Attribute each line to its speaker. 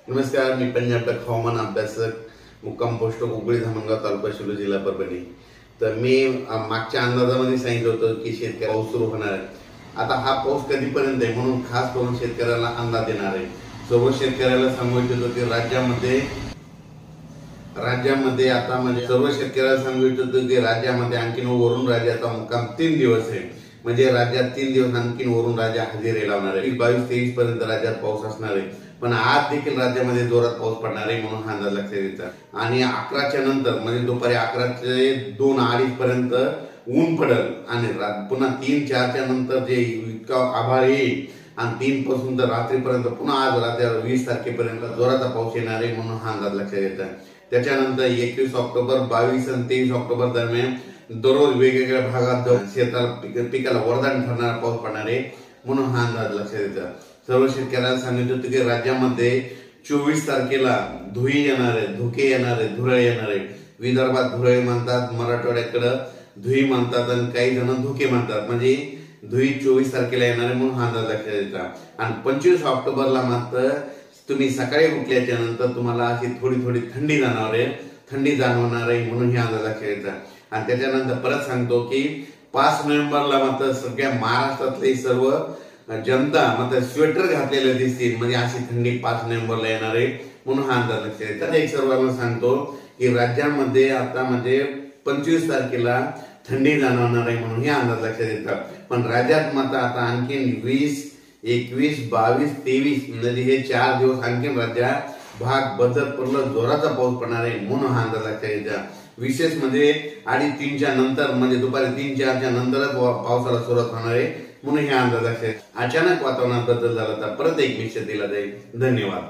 Speaker 1: नमस्कार, मी पंजाब तक हवामान अभ्यासक मुक्काम पोस्ट हुबळी धामणगाव तालुका शिरूर जिल्हा परभणी। तर मी मागच्या अंदाजामध्ये सांगितलं होतं की शेतकरी पाऊस सुरू होणार आहे। आता हा पाऊस कधीपर्यंत आहे म्हणून खास करून शेतकऱ्याला अंदाज देणार आहे। सर्व शेतकऱ्याला सांगू इच्छितो की राज्यामध्ये आता म्हणजे सर्व शेतकऱ्याला सांगू इच्छितो की राज्यामध्ये आणखीन वरुण राजाचा मुक्काम 3 दिवस आहे। म्हणजे राज्यात 3 दिवस आणखीन वरुण राजा हजेरी लावणार आहे। 22-23 पर्यंत राज्यात पाऊस असणार आहे, पण आज देखील राज्यामध्ये जोरात पाऊस पडणार आहे म्हणून हा अंदाज लक्षात घ्यायचा। आणि 11च्या नंतर म्हणजे दुपारी 11 ते 2-2:30 पर्यंत ऊन पडेल आणि पुन्हा 3-4च्या नंतर जे इतका आभाळ येईल आणि 3 पासून तर रात्रीपर्यंत पुन्हा आज रात्री 20 तारखेपर्यंत जोराचा पाऊस येणार आहे म्हणून हा अंदाज लक्षात घ्यायचा। त्याच्यानंतर 21 ऑक्टोबर, 22 आणि 23 ऑक्टोबर दरम्यान दररोज वेगवेगळ्या भागात शेताला पिकाला वरदान ठरणारा पाऊस पडणार आहे म्हणून हा अंदाज लक्षात घ्यायचा। सर्व शेतकऱ्यांना सांगितलं होतं की राज्यामध्ये 24 तारखेला धुई येणार आहे, धुके येणार आहे, धुरळे येणार आहे। विदर्भात धुरळे म्हणतात, मराठवाड्याकडे धुई म्हणतात आणि काही जण धुके म्हणतात। म्हणजे धुई 24 तारखेला येणार आहे म्हणून हा अंदाज लक्षात घ्यायचा। आणि 25 ऑक्टोबरला मात्र तुम्ही सकाळी उठल्याच्या नंतर तुम्हाला अशी थोडी थंडी जाणवणार आहे म्हणून हे अंदाज लक्षात घ्यायचा। आणि त्याच्यानंतर परत सांगतो की 5 नोव्हेंबरला मात्र सगळ्या महाराष्ट्रातले सर्व जनता मात्र स्वेटर घातलेले दिसतील। म्हणजे अशी थंडी 5 नोव्हेंबरला येणार आहे म्हणून हा अंदाज लक्षात घ्यायचा। एक सर्वांना सांगतो की राज्यामध्ये आता म्हणजे 25 तारखेला थंडी जाणवणार आहे म्हणून हे अंदाज लक्षात घ्यायचा। पण राज्यात मात्र आता आणखीन 20, 21, 22, 23 म्हणजे हे 4 दिवस आणखीन राज्यात भाग बदलपूरला जोराचा पाऊस पडणार आहे म्हणून हा अंदाज लक्षात घ्यायचा। विशेष म्हणजे 2:30च्या नंतर म्हणजे दुपारी 3-4च्या नंतरच पावसाला सुरुवात होणार आहे म्हणून हे अंदाज लक्षात। अचानक वातावरणात बदल झाला तर परत एक निश्चित दिला जाईल। धन्यवाद।